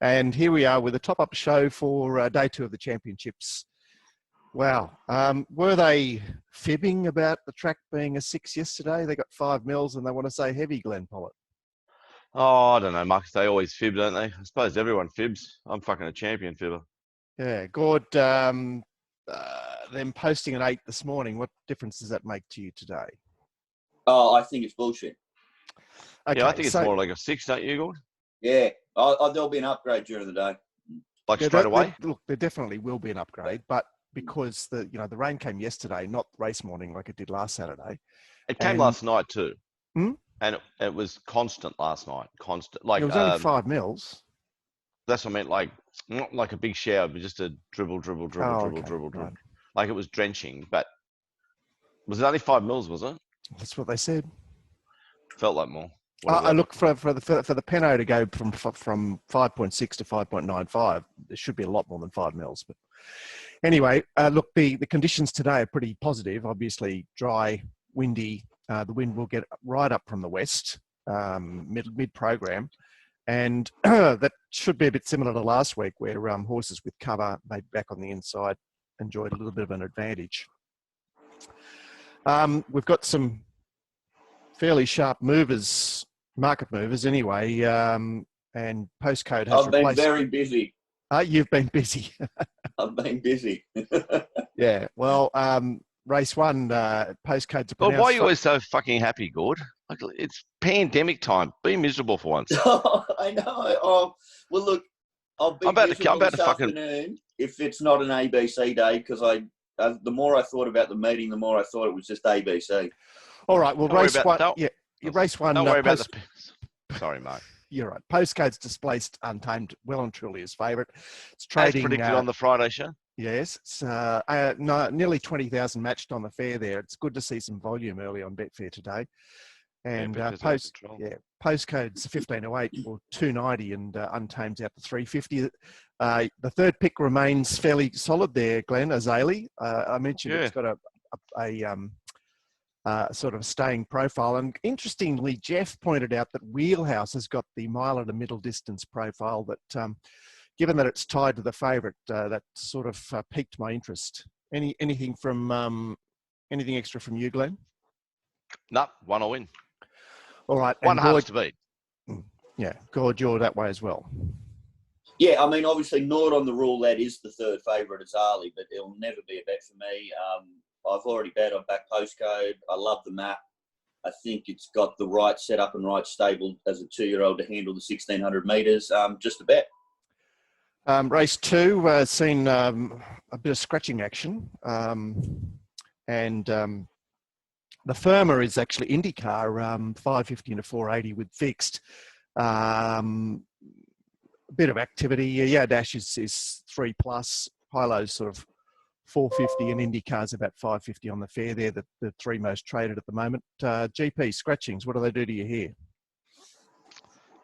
And here we are with a top-up show for day 2 of the championships. Wow. Were they fibbing about the track being a 6 yesterday? They got 5 mils and they want to say heavy, Glenn Pollitt. Oh, I don't know, Marcus. They always fib, don't they? I suppose everyone fibs. I'm fucking a champion fibber. Yeah, Gord, them posting an 8 this morning, what difference does that make to you today? Oh, I think it's bullshit. Okay, yeah, I think it's more like a 6, don't you, Gord? Yeah, there'll be an upgrade during the day. Like straight away? Look, there definitely will be an upgrade, but because the rain came yesterday, not race morning like it did last Saturday. It came last night too. Hmm? And it was constant last night. Constant. Like, it was only 5 mils. That's what I meant, like, not like a big shower, but just a dribble. Right. Like it was drenching, but was it only 5 mils, was it? That's what they said. Felt like more. I look for the Peno to go from 5.6 to 5.95. There should be a lot more than 5 mils. But anyway, look, the conditions today are pretty positive. Obviously, dry, windy. The wind will get right up from the west, mid program, and that should be a bit similar to last week, where horses with cover, maybe back on the inside, enjoyed a little bit of an advantage. We've got some fairly sharp movers. Market movers anyway, and Postcode has replaced... I've been very busy. You've been busy. I've been busy. Yeah, well, race 1, Postcode's... Well, why are you always so fucking happy, Gord? Like, it's pandemic time. Be miserable for once. I know. Oh, well, look, I'll be miserable this afternoon if it's not an ABC day, because the more I thought about the meeting, the more I thought it was just ABC. All right, well, race 1... Yeah. Race 1. Don't worry about the... Sorry, Mark. You're right. Postcode's displaced Untamed well and truly as favourite. It's trading... As predicted on the Friday show? Yes. It's nearly 20,000 matched on the fair there. It's good to see some volume early on Betfair today. And Postcode's 1508 or 290 and Untamed's out to 350. The third pick remains fairly solid there, Glenn, Azalea. I mentioned it's got a sort of staying profile. And interestingly, Jeff pointed out that Wheelhouse has got the mile and a middle distance profile that, given that it's tied to the favourite, that sort of piqued my interest. Anything extra from you, Glenn? No, one will win. All right. One hardest to beat. Yeah, Gord, you're that way as well. Yeah, I mean, obviously, Nord on the rule, that is the third favourite, Azalea, but it'll never be a bet for me. I've already bet on back Postcode. I love the map. I think it's got the right setup and right stable as a 2-year-old to handle the 1,600 metres. Just a bet. Race 2, seen a bit of scratching action. And the firmer is actually IndyCar, 550 into 480 with fixed. A bit of activity. Yeah, Dash is 3+. Hilo's sort of 450 and IndyCar's about 550 on the fair. They're the 3 most traded at the moment. GP scratchings, what do they do to you here?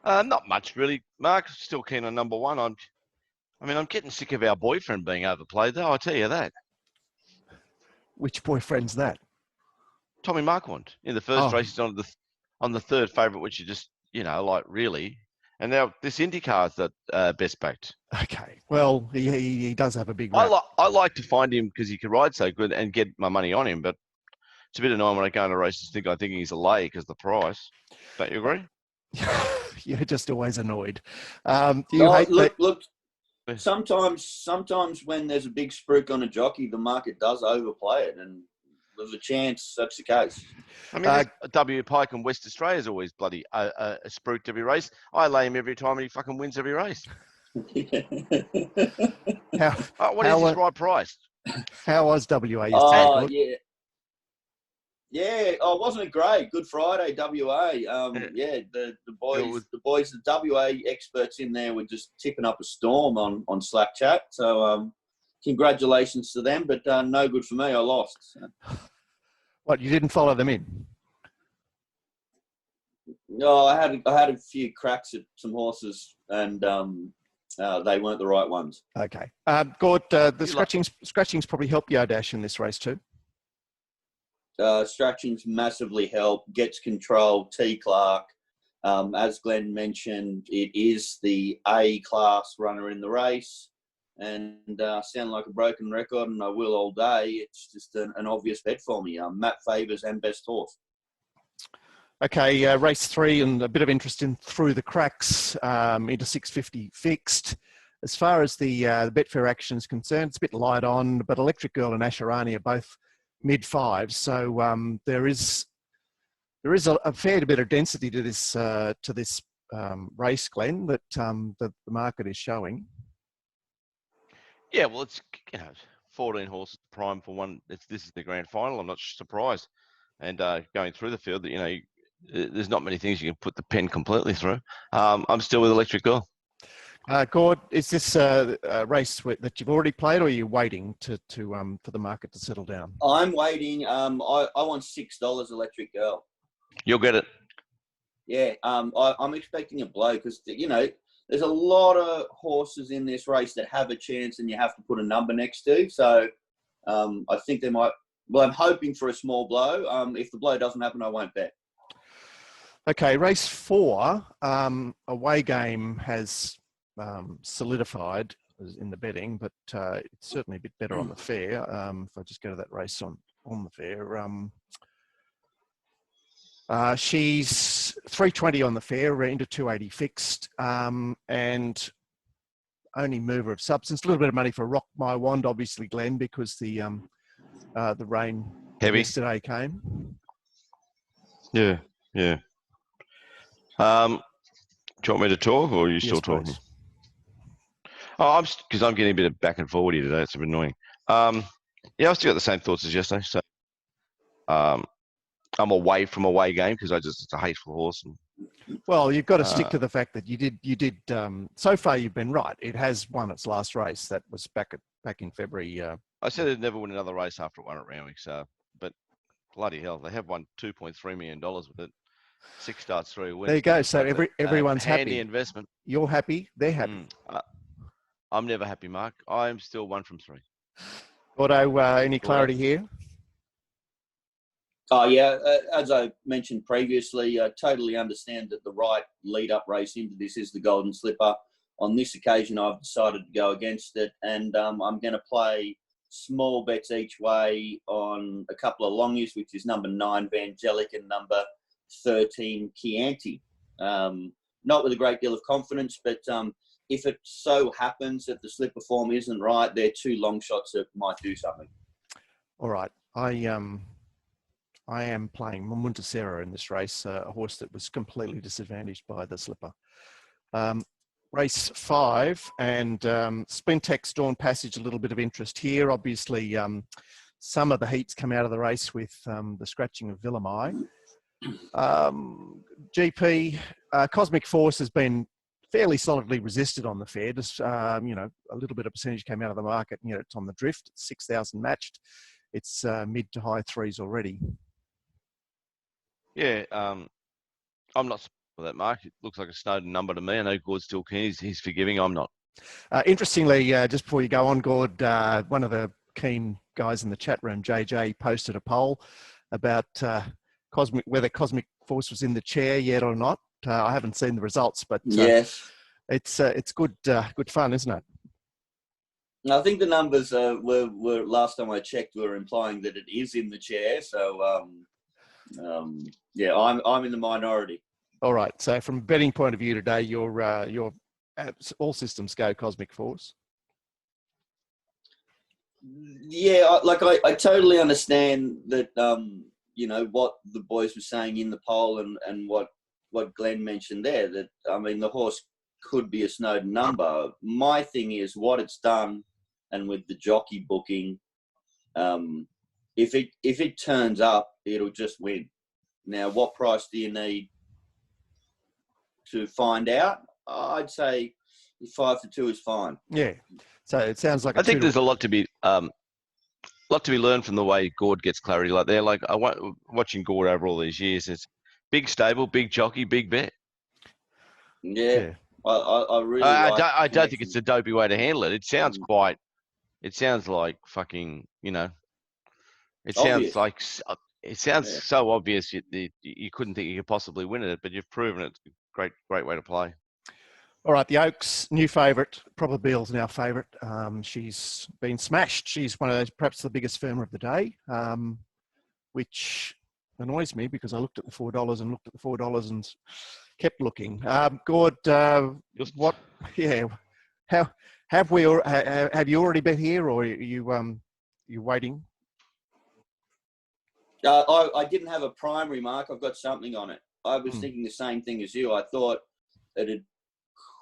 Not much really, Mark. Still keen on number 1. I'm getting sick of our boyfriend being overplayed, though. I'll tell you that. Which boyfriend's that? Tommy Marquand. In the first race, he's on the third favourite, which you just really. And now this IndyCar's the best backed. Okay. Well, he does have a big rap. I like to find him because he can ride so good and get my money on him, but it's a bit annoying when I go into races I think he's a lay because of the price. Don't you agree? You're just always annoyed. Look, sometimes when there's a big spruik on a jockey, the market does overplay it, and there's a chance that's the case. I mean, W. Pike in West Australia is always bloody a spruiked every race. I lay him every time and he fucking wins every race. What is his right price? How was WA yesterday? Yeah. Oh, wasn't it great? Good Friday, WA. The boys, the WA experts in there were just tipping up a storm on Slack chat. So congratulations to them, but no good for me. I lost. So. What, you didn't follow them in? No, I had a few cracks at some horses, and they weren't the right ones. Okay. Gord, the scratchings probably help Yodash in this race too. Scratchings massively help. Gets control. T. Clark. As Glenn mentioned, it is the A-class runner in the race, and sound like a broken record, and I will all day. It's just an obvious bet for me. Matt Favours and best horse. Okay, race 3, and a bit of interest in Through the Cracks into 650 fixed. As far as the Betfair action is concerned, it's a bit light on, but Electric Girl and Asherani are both mid-5s, so there is a fair bit of density to this race, Glenn, that the market is showing. Yeah, well, it's 14 horses prime for one. This is the grand final. I'm not surprised. And going through the field, there's not many things you can put the pen completely through. I'm still with Electric Girl. Gord, is this a race that you've already played, or are you waiting for the market to settle down? I'm waiting. I want $6 Electric Girl. You'll get it. Yeah, I'm expecting a blow because, there's a lot of horses in this race that have a chance and you have to put a number next to. So I think they might. Well, I'm hoping for a small blow. If the blow doesn't happen, I won't bet. Okay, race 4, away game has solidified in the betting, but it's certainly a bit better on the fair. If I just go to that race on the fair, she's 320 on the fair, into 280 fixed, and only mover of substance. A little bit of money for Rock My Wand, obviously, Glenn, because the rain heavy yesterday came. Yeah. Do you want me to talk, or are you still talking? Please. Oh, because I'm getting a bit of back and forward here today. It's a bit annoying. I've still got the same thoughts as yesterday. So, I'm away from away game because it's a hateful horse. Well, you've got to stick to the fact that you did. So far, you've been right. It has won its last race. That was back in February. I said it'd never win another race after it won at RANDWICK. So, but bloody hell, they have won $2.3 million with it. 6 starts, 3 wins. There you go. So everyone's handy happy. Investment. You're happy. They're happy. I'm never happy, Mark. I am still 1 from 3. Auto, any clarity here? Oh, yeah. As I mentioned previously, I totally understand that the right lead-up race into this is the Golden Slipper. On this occasion, I've decided to go against it, and I'm going to play small bets each way on a couple of longies, which is number 9, Vangelic, and number 13, Chianti. Not with a great deal of confidence, but if it so happens that the slipper form isn't right, they're 2 long shots that might do something. All right. I am playing Montecero in this race, a horse that was completely disadvantaged by the slipper. Race 5 and Splintex Dawn Passage, a little bit of interest here. Obviously, some of the heats come out of the race with the scratching of Villamai. GP, Cosmic Force has been fairly solidly resisted on the fair. Just, a little bit of percentage came out of the market. It's on the drift, 6,000 matched. It's mid to high 3s already. Yeah, I'm not with that, Mark. It looks like a Snowden number to me. I know Gord's still keen. He's forgiving. I'm not. Interestingly, just before you go on, Gord, one of the keen guys in the chat room, JJ, posted a poll about whether Cosmic Force was in the chair yet or not. I haven't seen the results, but yes, it's good fun, isn't it? I think the numbers were last time I checked were implying that it is in the chair. So yeah, I'm in the minority. All right. So from a betting point of view today, you're all systems go Cosmic Force. Yeah, I totally understand that. What the boys were saying in the poll and what Glenn mentioned there. That the horse could be a Snowden number. My thing is what it's done, and with the jockey booking, if it turns up, it'll just win. Now, what price do you need to find out? I'd say 5-2 is fine. Yeah. So it sounds like I think there's a lot to be learned from the way Gord gets clarity like there. Like watching Gord over all these years, it's big stable, big jockey, big bet. Yeah. I really. I don't think it's a dopey way to handle it. It sounds quite. It sounds like fucking. It Obvious. sounds like It sounds so obvious you couldn't think you could possibly win it, but you've proven it's a great way to play. All right, the Oaks, new favourite. Probabil's now favourite. She's been smashed. She's one of those, perhaps the biggest firmer of the day, which annoys me because I looked at the $4 and looked at the $4 and kept looking. Gord, what? Yeah, how have we? Have you already been here, or are you waiting? I didn't have a primary, Mark. I've got something on it. I was thinking the same thing as you. I thought it'd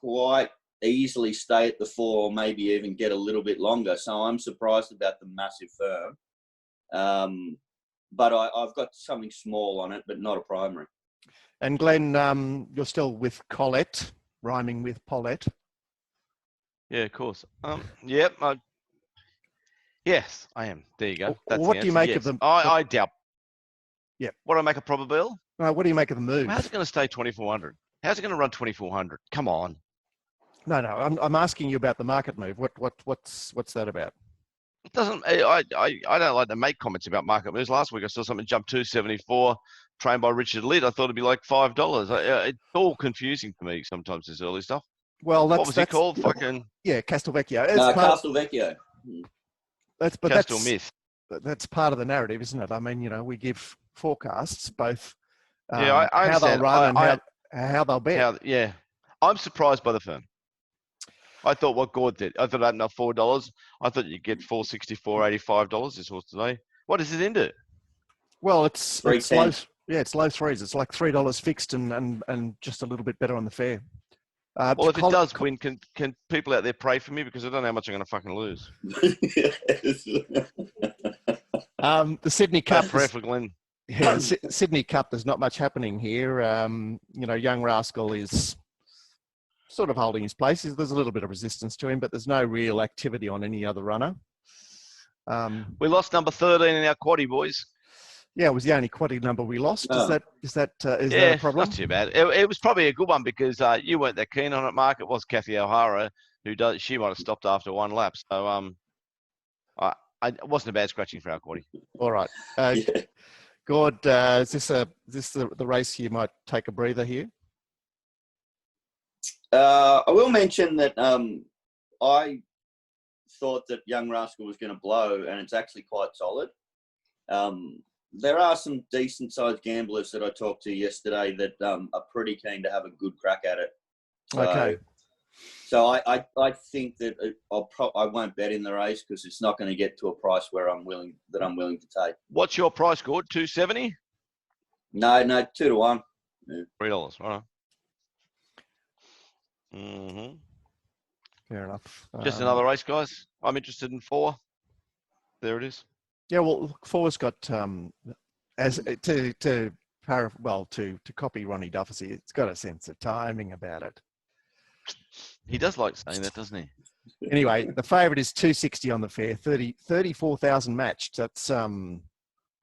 quite easily stay at the 4, or maybe even get a little bit longer. So I'm surprised about the massive firm. But I've got something small on it, but not a primary. And Glenn, you're still with Colette, rhyming with Paulette. Yeah, of course. Yep. Yes, I am. There you go. That's what do you make of them? I doubt. Yeah. What do I make a Probabil? What do you make of the move? How's it going to stay 2,400? How's it going to run 2,400? Come on. No. I'm asking you about the market move. What's that about? It doesn't. I don't like to make comments about market moves. Last week I saw something jump 274, trained by Richard Litt. I thought it'd be like $5. It's all confusing to me sometimes. This early stuff. Well, what was it called? Fucking Castelvecchio. Castle Myth. That's part of the narrative, isn't it? I mean, we give forecasts both. I how they'll run and how they'll bet. Yeah, I'm surprised by the firm. I thought what Gord did. I thought it opened up $4. I thought you'd get $4.64, $85 this horse today. What is it into? Well, it's low. Yeah, it's low threes. It's like $3 fixed and just a little bit better on the fair. Well, if it does win, can people out there pray for me, because I don't know how much I'm going to fucking lose. The Sydney Cup. Prayer for Glenn. Yeah, the Sydney Cup. There's not much happening here. Young Rascal is sort of holding his place. There's a little bit of resistance to him, but there's no real activity on any other runner. We lost number 13 in our quaddie, boys. Yeah, it was the only quaddie number we lost. Is that a problem? Not too bad. It was probably a good one because you weren't that keen on it, Mark. It was Kathy O'Hara she might have stopped after one lap. So it wasn't a bad scratching for our quaddie. All right. Gord, is this the race you might take a breather here? I will mention that I thought that Young Rascal was going to blow, and it's actually quite solid. There are some decent-sized gamblers that I talked to yesterday that are pretty keen to have a good crack at it. Okay. So I think that I won't bet in the race because it's not going to get to a price where I'm willing to take. What's your price, Gord? $2.70? No, 2-1. Yeah. $3. All right. Mm-hmm. Fair enough. Just another race, guys. I'm interested in 4. There it is. Yeah, well, 4's got to copy Ronnie Duffy. It's got a sense of timing about it. He does like saying that, doesn't he? Anyway, the favourite is 260 on the fair, 34,000 matched. That's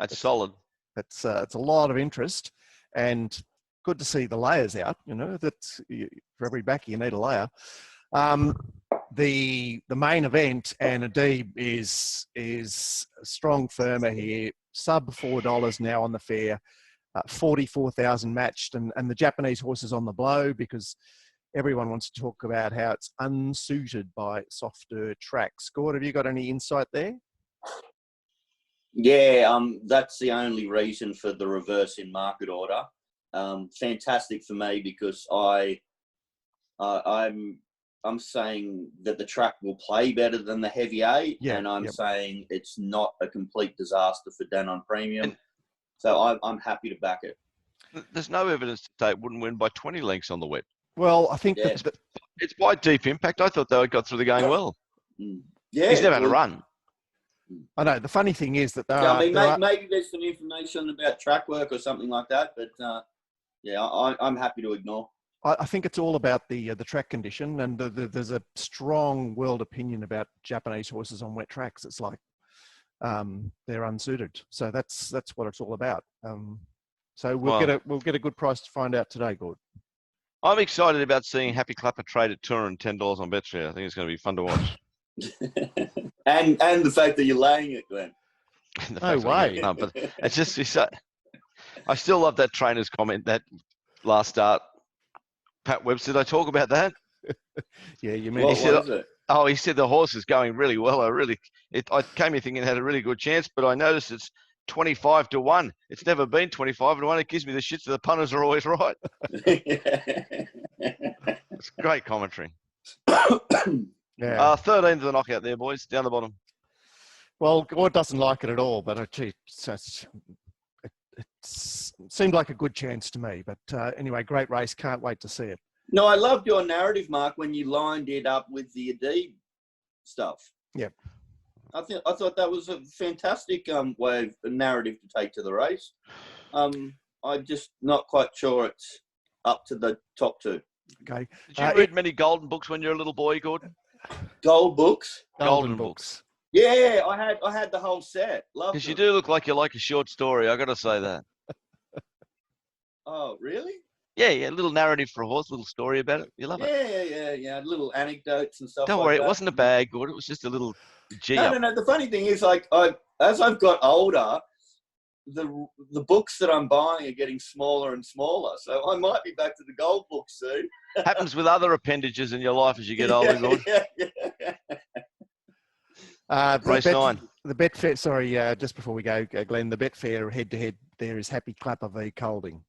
solid. It's a lot of interest, and good to see the layers out. That's for every back you need a layer. The main event, and Adib is a strong firmer here, sub $4 now on the fair, 44,000 matched, and the Japanese horse is on the blow because everyone wants to talk about how it's unsuited by softer tracks. Gord, have you got any insight there? Yeah, that's the only reason for the reverse in market order. Fantastic for me because I'm saying that the track will play better than the Heavy A, and I'm saying it's not a complete disaster for Danon Premium. So I'm happy to back it. There's no evidence to say it wouldn't win by 20 lengths on the wet. Well, I think it's by Deep Impact. I thought they got through the going well. Yeah, he's never had a run. I know. The funny thing is that maybe there's some information about track work or something like that, but I'm happy to ignore. I think it's all about the track condition, and there's a strong world opinion about Japanese horses on wet tracks. It's like they're unsuited. So that's what it's all about. So we'll get a good price to find out today, Gord. I'm excited about seeing Happy Clapper trade at Turin $10 on BetShare. I think it's going to be fun to watch. and the fact that you're laying it, Glenn. in the No first weekend. way. No, but it's just, I still love that trainer's comment, that last start. Pat Webster, did I talk about that? Yeah, you What mentioned. is it? Oh, he said the horse is going really well. I came here thinking it had a really good chance, but I noticed it's 25-1. It's never been 25-1. It gives me the shits that the punters are always right. It's great commentary. Yeah. 13 to the knockout there, boys, down the bottom. Well, Gord doesn't like it at all, but it seemed like a good chance to me. But anyway, great race. Can't wait to see it. No, I loved your narrative, Mark, when you lined it up with the Adib stuff. Yep. I thought that was a fantastic way of narrative to take to the race. I'm just not quite sure it's up to the top two. Okay. Did you read many golden books when you were a little boy, Gordon? Gold books? Golden books. Yeah, I had the whole set. Loved Because it. you do look like you like a short story. I got to say that. Oh, really? Yeah, a little narrative for a horse, a little story about it. You love it. Yeah. Little anecdotes and stuff. Don't like worry, that. it wasn't a bag, Gordon. It was just a little G up. No. The funny thing is, like, as I've got older, the books that I'm buying are getting smaller and smaller. So I might be back to the gold book soon. Happens with other appendages in your life as you get older, Gordon. Race 9. The Betfair, sorry, just before we go, Glenn, the Betfair head-to-head there is Happy Clapper v Colding.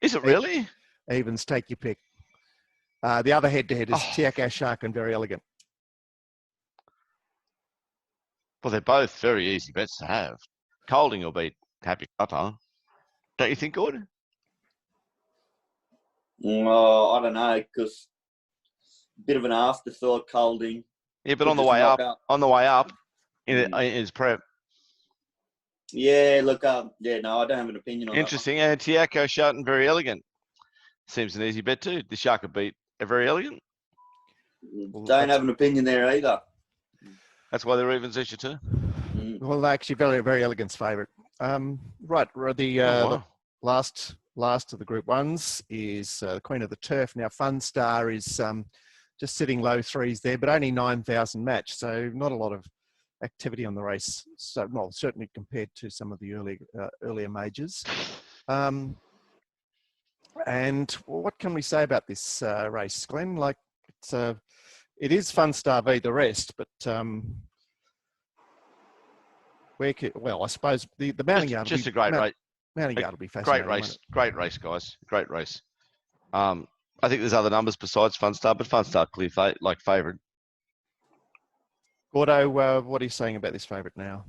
Is it really? Evens, take your pick. The other head-to-head is Tiako Shark and Very Elegant. Well, they're both very easy bets to have. Colding will beat Happy Clapper. Don't you think, Gordon? Well, I don't know, because a bit of an afterthought, Colding. Yeah, but on the way up, in his prep. Yeah, look, no, I don't have an opinion on Interesting. And Tiako Shark and Very Elegant seems an easy bet too. The Shark will beat a Very Elegant. Don't have an opinion there either. That's why they're evens each too. Well, actually, Very, Very Elegant's favourite. Right, the last of the Group 1s is the Queen of the Turf. Now, Fun Star is just sitting low threes there, but only 9,000 match, so not a lot of activity on the race. So, well, certainly compared to some of the earlier majors. And what can we say about this race, Glenn? Like, it is Fun Star v the rest, but I suppose the mounting yard. Just a great race. Mounting yard will be fascinating. Great race, guys. Great race. I think there's other numbers besides Fun Star, but Fun Star clear favourite. Gordo, what are you saying about this favourite now?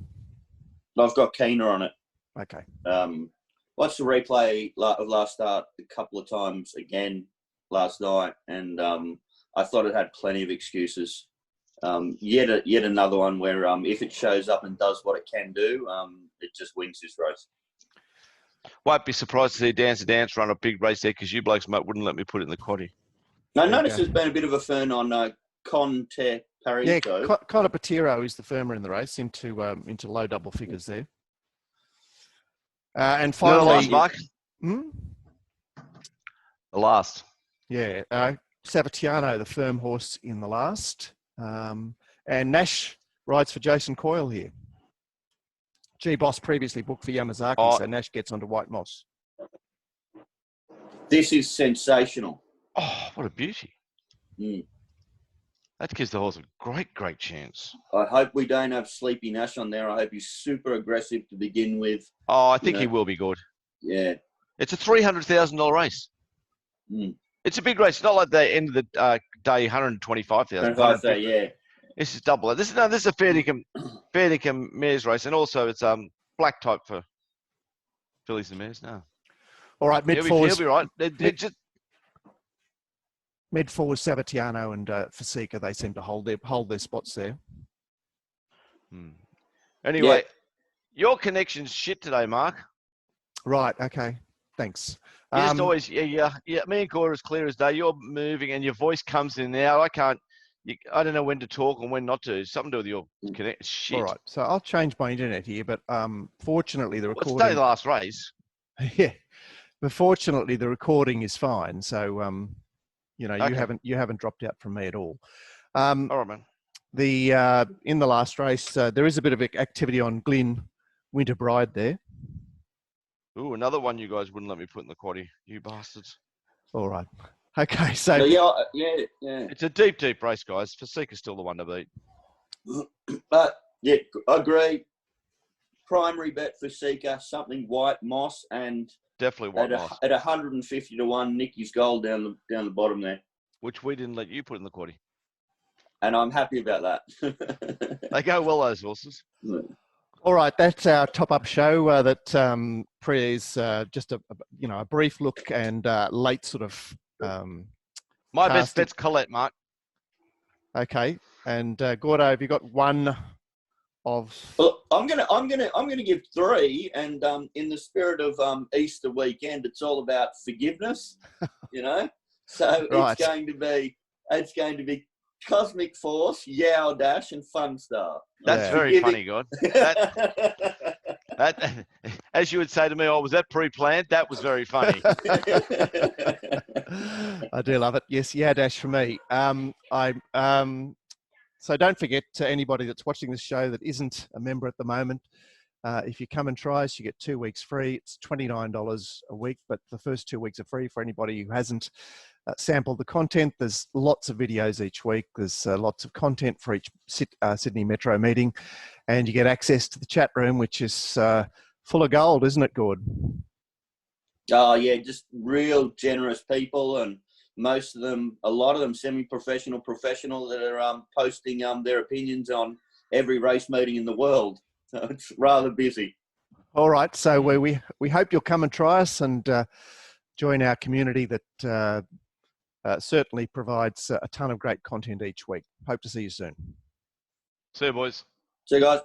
I've got Keener on it. Okay. Watched the replay of last start a couple of times again last night, and I thought it had plenty of excuses. Yet another one where if it shows up and does what it can do, it just wins this race. Won't be surprised to see Dance run a big race there because you blokes wouldn't let me put it in the quaddie. I noticed there's been a bit of a fern on Conte Parito. Yeah, Conor Patiro is the firmer in the race into low double figures there. And finally, the last, Mark. The last. Yeah, Savatiano, the firm horse in the last. And Nash rides for Jason Coyle here. G-Boss previously booked for Yamazaki, so Nash gets onto White Moss. This is sensational. Oh, what a beauty. That gives the horse a great chance. I hope we don't have Sleepy Nash on there. I hope he's super aggressive to begin with. Oh, I think he will be good. Yeah. It's a $300,000 race. It's a big race. It's not like the end of the day, 125,000. Yeah. This is double. This is a fair dinkum mares race, and also it's black type for fillies and mares. No. All right, mid four. He'll be right. Mid four was Savatiano and Fasika. They seem to hold their spots there. Anyway, your connection's shit today, Mark. Right. Okay. Thanks. You just always, yeah. Me and Cora is clear as day. You're moving and your voice comes in now. I don't know when to talk and when not to. It's something to do with your connection. Shit. All right. So I'll change my internet here, but fortunately the recording. It's the day of the last race. Yeah. But fortunately the recording is fine. So, okay. you haven't dropped out from me at all. All right, man. in the last race, there is a bit of activity on Glyn Winter Bride there. Ooh, another one you guys wouldn't let me put in the quaddie, you bastards. All right. Okay, so yeah. It's a deep, deep race, guys. Fasika's still the one to beat. But yeah, I agree. Primary bet for Seeker, something white moss, and Definitely white moss. at 150 to 1, Nicky's Gold down the bottom there. Which we didn't let you put in the quaddie. And I'm happy about that. They go well, those horses. all right, that's our top-up show. That is just a brief look and late sort of. My best bet's Colette, Mark. Okay, and Gordo, have you got one of? Well, I'm gonna give 3, and in the spirit of Easter weekend, it's all about forgiveness, you know. So Right. it's going to be Cosmic Force, Yow Dash, and Fun Star. That's very funny, God. That, as you would say to me, was that pre-planned? That was very funny. I do love it. Yes, yeah, dash for me. So don't forget, to anybody that's watching this show that isn't a member at the moment, if you come and try us, you get 2 weeks free. It's $29 a week, but the first 2 weeks are free for anybody who hasn't sampled the content. There's lots of videos each week. There's lots of content for each Sydney Metro meeting, and you get access to the chat room, which is full of gold, isn't it, Gord? Oh yeah, just real generous people, and a lot of them semi-professional, professional that are posting their opinions on every race meeting in the world. So it's rather busy. All right, so we hope you'll come and try us and join our community that certainly provides a ton of great content each week. Hope to see you soon. See you, boys. See you guys.